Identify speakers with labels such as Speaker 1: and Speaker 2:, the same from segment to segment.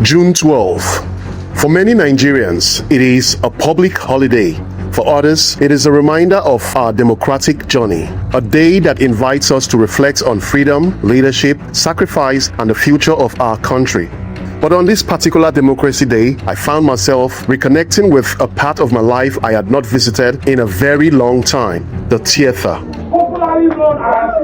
Speaker 1: June 12. For many Nigerians, it is a public holiday. For others, it is a reminder of our democratic journey. A day that invites us to reflect on freedom, leadership, sacrifice, and the future of our country. But on this particular Democracy Day, I found myself reconnecting with a part of my life I had not visited in a very long time, the theater.
Speaker 2: Popularly known as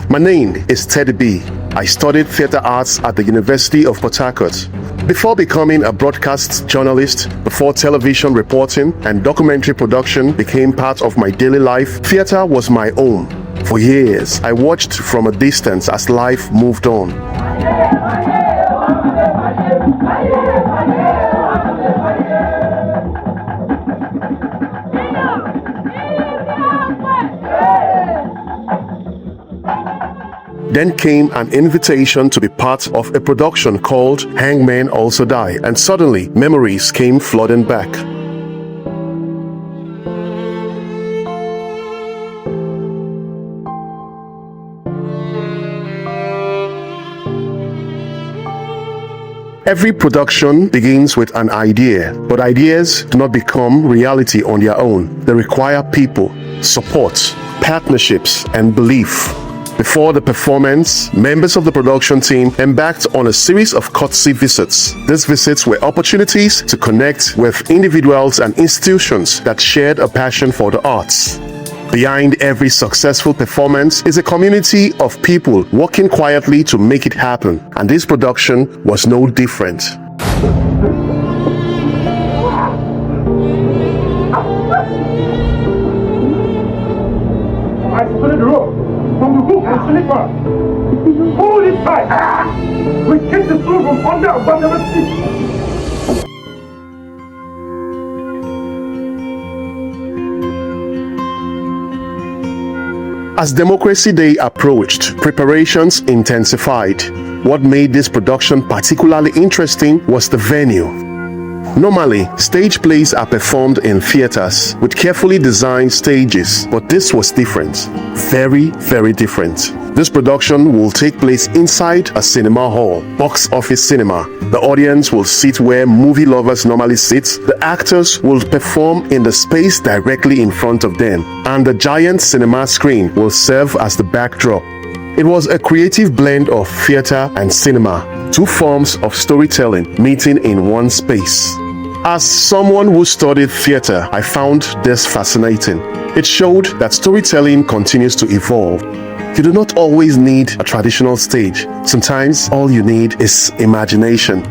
Speaker 1: My name is Teddy B. I studied theater arts at the University of Port Harcourt. Before becoming a broadcast journalist, before television reporting and documentary production became part of my daily life, theater was my own. For years, I watched from a distance as life moved on. Then came an invitation to be part of a production called Hangmen Also Die, and suddenly memories came flooding back. Every production begins with an idea, but ideas do not become reality on their own. They require people, support, partnerships, and belief. Before the performance, members of the production team embarked on a series of courtesy visits. These visits were opportunities to connect with individuals and institutions that shared a passion for the arts. Behind every successful performance is a community of people working quietly to make it happen, and this production was no different.
Speaker 2: I split the rope from the hook and slipper. Hold it tight. We kick the stool from under but never see.
Speaker 1: As Democracy Day approached, preparations intensified. What made this production particularly interesting was the venue. Normally, stage plays are performed in theaters with carefully designed stages, but this was different. Very, very different. This production will take place inside a cinema hall, box office cinema. The audience will sit where movie lovers normally sit. The actors will perform in the space directly in front of them, and the giant cinema screen will serve as the backdrop. It was a creative blend of theater and cinema, two forms of storytelling meeting in one space. As someone who studied theater, I found this fascinating. It showed that storytelling continues to evolve. You do not always need a traditional stage. Sometimes all you need is imagination.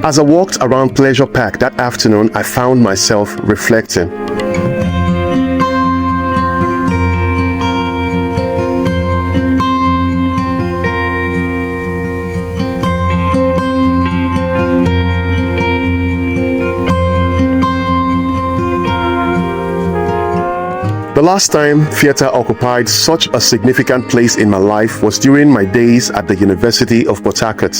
Speaker 1: As I walked around Pleasure Park that afternoon, I found myself reflecting. The last time theater occupied such a significant place in my life was during my days at the University of Port Harcourt.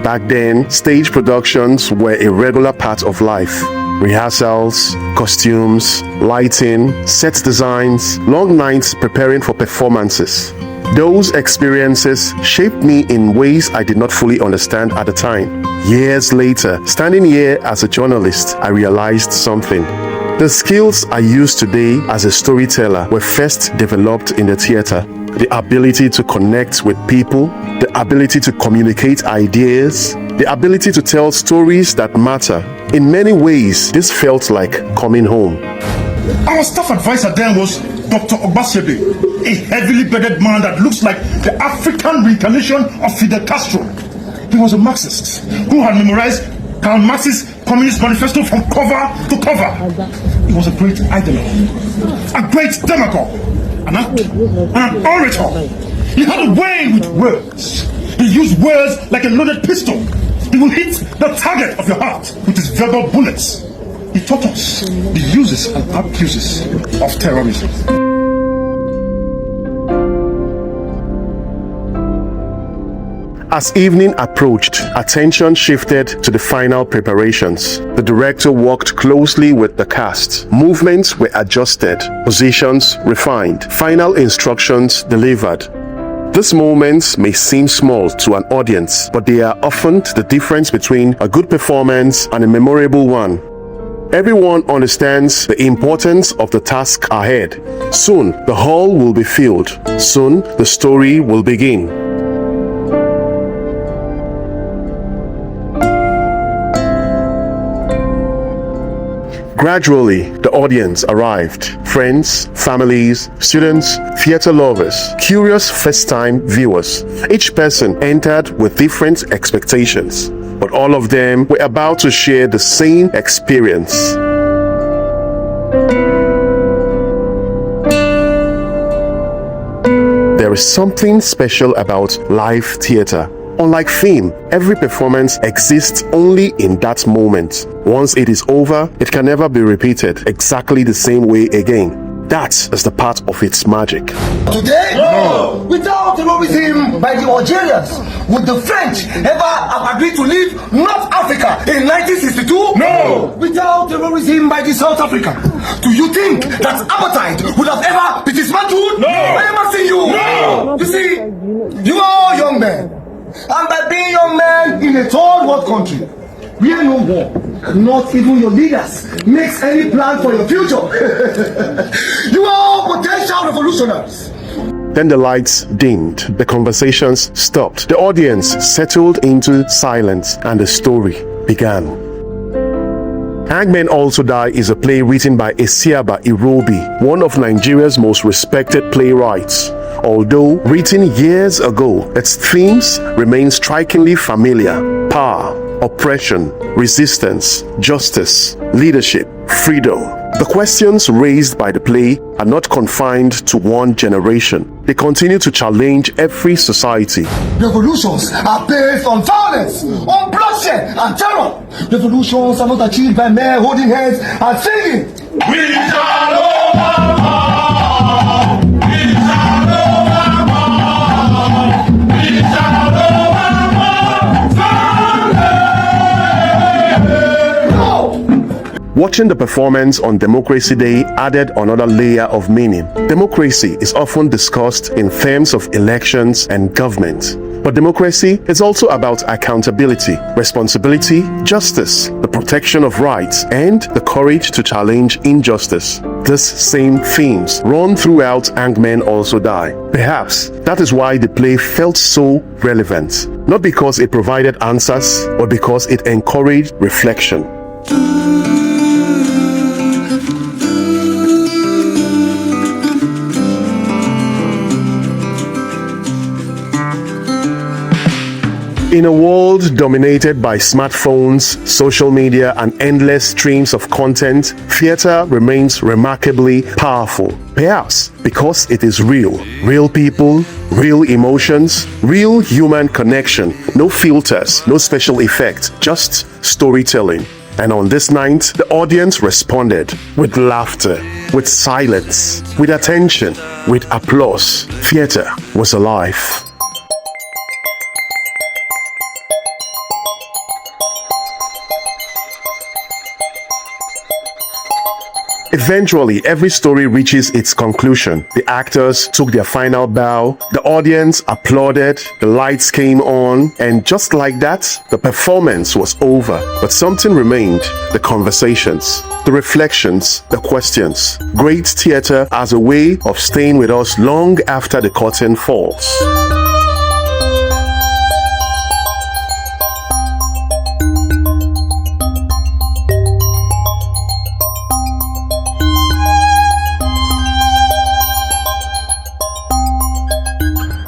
Speaker 1: Back then, stage productions were a regular part of life. Rehearsals, costumes, lighting, set designs, long nights preparing for performances. Those experiences shaped me in ways I did not fully understand at the time. Years later, standing here as a journalist, I realized something. The skills I use today as a storyteller were first developed in the theater. The ability to connect with people, the ability to communicate ideas, the ability to tell stories that matter. In many ways, this felt like coming home.
Speaker 3: Our staff advisor then was Dr. Ogbasiede, a heavily bearded man that looks like the African reincarnation of Fidel Castro. He was a Marxist who had memorized Karl Marx's Communist Manifesto from cover to cover. He was a great ideologue, a great demagogue, an actor, and an orator. He had a way with words. He used words like a loaded pistol. He will hit the target of your heart with his verbal bullets. He taught us the uses and abuses of terrorism.
Speaker 1: As evening approached, attention shifted to the final preparations. The director worked closely with the cast. Movements were adjusted, positions refined, final instructions delivered. These moments may seem small to an audience, but they are often the difference between a good performance and a memorable one. Everyone understands the importance of the task ahead. Soon, the hall will be filled. Soon, the story will begin. Gradually, the audience arrived. Friends, families, students, theater lovers, curious first-time viewers. Each person entered with different expectations, but all of them were about to share the same experience. There is something special about live theater. Unlike film, every performance exists only in that moment. Once it is over, it can never be repeated exactly the same way again. That is the part of its magic.
Speaker 4: Today, no. Without terrorism by the Algerians, would the French ever have agreed to leave North Africa in 1962?
Speaker 3: No.
Speaker 4: Without terrorism by the South Africa, do you think that apartheid would have ever been dismantled?
Speaker 3: No.
Speaker 4: I never see you.
Speaker 3: No.
Speaker 4: You see, you are young men, and by being young men in a third world country, we are no war. Not even your leaders makes any plan for your future. You are all potential revolutionaries.
Speaker 1: Then the lights dimmed, the conversations stopped, the audience settled into silence, and the story began. Hangmen Also Die is a play written by Esiaba Irobi, one of Nigeria's most respected playwrights. Although written years ago, its themes remain strikingly familiar: power, oppression, resistance, justice, leadership, freedom. The questions raised by the play are not confined to one generation. They continue to challenge every society.
Speaker 4: Revolutions are based on violence, on bloodshed and terror. Revolutions are not achieved by men holding hands and singing.
Speaker 3: We shall overcome. We shall overcome. We shall
Speaker 1: Watching the performance on Democracy Day added another layer of meaning. Democracy is often discussed in terms of elections and government. But democracy is also about accountability, responsibility, justice, the protection of rights, and the courage to challenge injustice. These same themes run throughout Hangmen Also Die. Perhaps that is why the play felt so relevant. Not because it provided answers, but because it encouraged reflection. In a world dominated by smartphones, social media, and endless streams of content, theater remains remarkably powerful. Perhaps because it is real. Real people, real emotions, real human connection. No filters, no special effects, just storytelling. And on this night, the audience responded with laughter, with silence, with attention, with applause. Theater was alive. Eventually, every story reaches its conclusion. The actors took their final bow, the audience applauded, the lights came on, and just like that, the performance was over. But something remained: the conversations, the reflections, the questions. Great theater as a way of staying with us long after the curtain falls.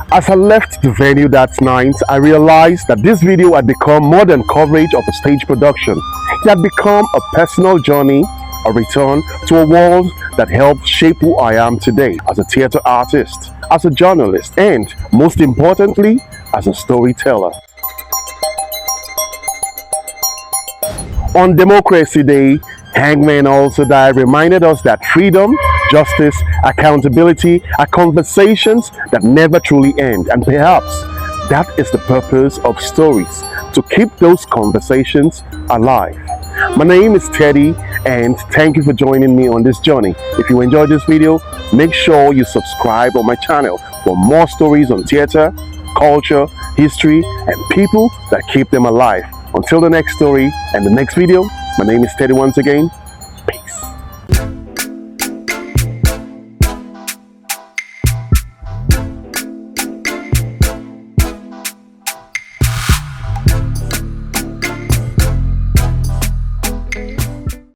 Speaker 1: As I left the venue that night, I realized that this video had become more than coverage of a stage production. It had become a personal journey, a return to a world that helped shape who I am today as a theater artist, as a journalist, and most importantly, as a storyteller. On Democracy Day, Hangmen Also Die reminded us that freedom, justice, accountability are conversations that never truly end, and perhaps That is the purpose of stories, to keep those conversations alive. My name is Teddy, and thank you for joining me on this journey. If you enjoyed this video, make sure you subscribe on my channel for more stories on theater, culture, history, and people that keep them alive. Until the next story and the next video, my name is Teddy once again.